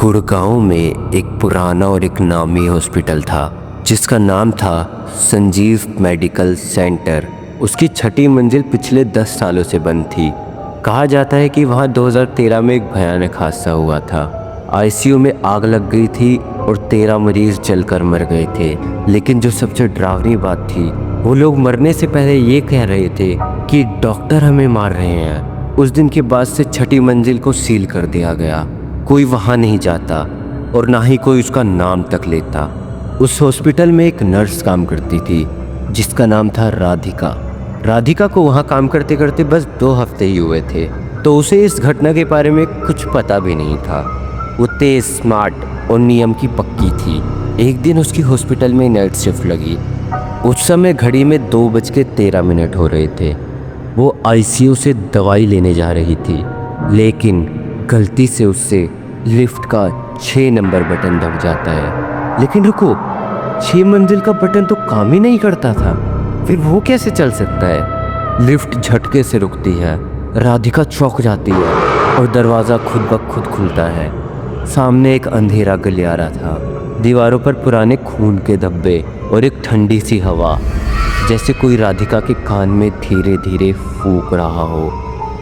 गुड़गांव में एक पुराना और एक नामी हॉस्पिटल था जिसका नाम था संजीव मेडिकल सेंटर। उसकी छठी मंजिल पिछले 10 सालों से बंद थी। कहा जाता है कि वहां 2013 में एक भयानक हादसा हुआ था। आईसीयू में आग लग गई थी और 13 मरीज जलकर मर गए थे। लेकिन जो सबसे डरावनी बात थी, वो लोग मरने से पहले ये कह रहे थे कि डॉक्टर हमें मार रहे हैं। उस दिन के बाद से छठी मंजिल को सील कर दिया गया। कोई वहाँ नहीं जाता और ना ही कोई उसका नाम तक लेता। उस हॉस्पिटल में एक नर्स काम करती थी जिसका नाम था राधिका। राधिका को वहाँ काम करते करते बस 2 हफ्ते ही हुए थे, तो उसे इस घटना के बारे में कुछ पता भी नहीं था। वो तेज, स्मार्ट और नियम की पक्की थी। एक दिन उसकी हॉस्पिटल में नाइट शिफ्ट लगी। उस समय घड़ी में 2:13 हो रहे थे। वो आईसीयू से दवाई लेने जा रही थी, लेकिन गलती से उससे लिफ्ट का 6 नंबर बटन दब जाता है। लेकिन रुको, 6 मंजिल का बटन तो काम ही नहीं करता था। फिर वो कैसे चल सकता है? लिफ्ट झटके से रुकती है। राधिका चौंक जाती है और दरवाज़ा खुद ब खुद खुलता है। सामने एक अंधेरा गलियारा था। दीवारों पर पुराने खून के धब्बे और एक ठंडी सी हवा, जैसे कोई राधिका के कान में धीरे धीरे फूंक रहा हो।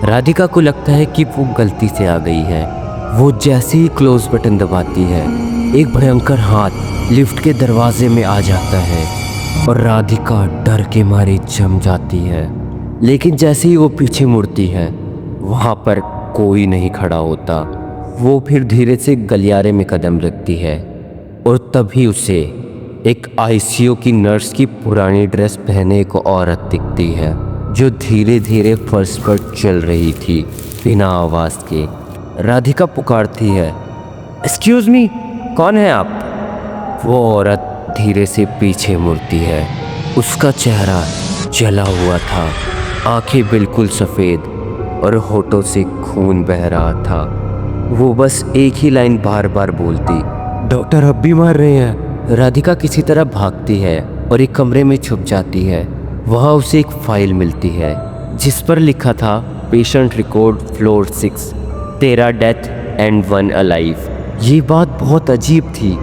राधिका को लगता है कि वो गलती से आ गई है। वो जैसे ही क्लोज बटन दबाती है, एक भयंकर हाथ लिफ्ट के दरवाजे में आ जाता है और राधिका डर के मारे जम जाती है। लेकिन जैसे ही वो पीछे मुड़ती है, वहाँ पर कोई नहीं खड़ा होता। वो फिर धीरे से गलियारे में कदम रखती है और तभी उसे एक आईसीयू की नर्स की पुरानी ड्रेस पहने एक औरत दिखती है जो धीरे धीरे फर्श पर चल रही थी बिना आवाज़ के। राधिका पुकारती है, एक्सक्यूज़ मी, कौन है आप? वो औरत धीरे से पीछे मुड़ती है। उसका चेहरा जला हुआ था, आंखें बिल्कुल सफ़ेद और होठों से खून बह रहा था। वो बस एक ही लाइन बार बार बोलती, डॉक्टर अब भी मार रहे हैं। राधिका किसी तरह भागती है और एक कमरे में छुप जाती है। वहाँ उसे एक फाइल मिलती है जिस पर लिखा था patient record floor 6, 13 death and 1 alive. ये बात बहुत अजीब थी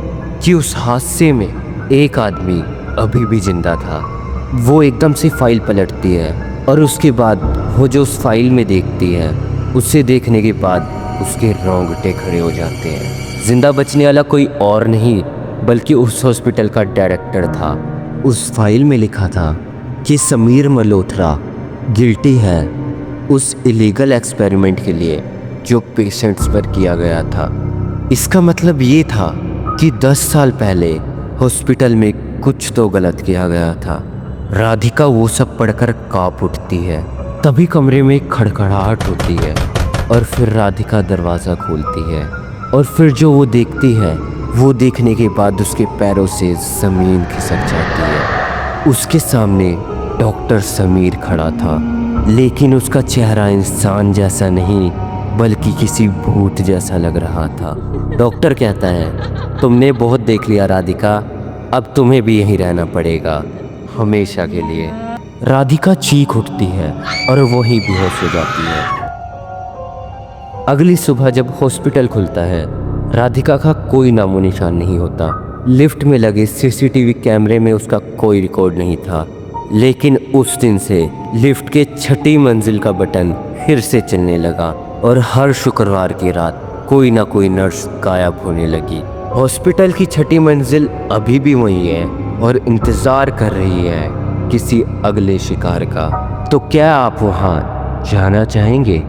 कि उस हादसे में एक आदमी अभी भी जिंदा था। वो एकदम से फाइल पलटती है और उसके बाद वो जो उस फाइल में देखती है, उसे देखने के बाद उसके रोंगटे खड़े हो जाते हैं। जिंदा बचने वाला कोई और नहीं बल्कि उस हॉस्पिटल का डायरेक्टर था। उस फाइल में लिखा था कि समीर मल्होत्रा गिल्टी है उस इलीगल एक्सपेरिमेंट के लिए जो पेशेंट्स पर किया गया था। इसका मतलब ये था कि 10 साल पहले हॉस्पिटल में कुछ तो गलत किया गया था। राधिका वो सब पढ़कर कांप उठती है। तभी कमरे में खड़खड़ाहट होती है और फिर राधिका दरवाज़ा खोलती है और फिर जो वो देखती है, वो देखने के बाद उसके पैरों से ज़मीन खिसक जाती है। उसके सामने डॉक्टर समीर खड़ा था, लेकिन उसका चेहरा इंसान जैसा नहीं बल्कि किसी भूत जैसा लग रहा था। डॉक्टर कहता है, तुमने बहुत देख लिया राधिका, अब तुम्हें भी यहीं रहना पड़ेगा हमेशा के लिए। राधिका चीख उठती है और वहीं बेहोश हो जाती है। अगली सुबह जब हॉस्पिटल खुलता है, राधिका का कोई नामो निशान नहीं होता। लिफ्ट में लगे सीसीटीवी कैमरे में उसका कोई रिकॉर्ड नहीं था। लेकिन उस दिन से लिफ्ट के 6ठी मंजिल का बटन फिर से चलने लगा और हर शुक्रवार की रात कोई ना कोई नर्स गायब होने लगी। हॉस्पिटल की 6ठी मंजिल अभी भी वही है और इंतज़ार कर रही है किसी अगले शिकार का। तो क्या आप वहाँ जाना चाहेंगे?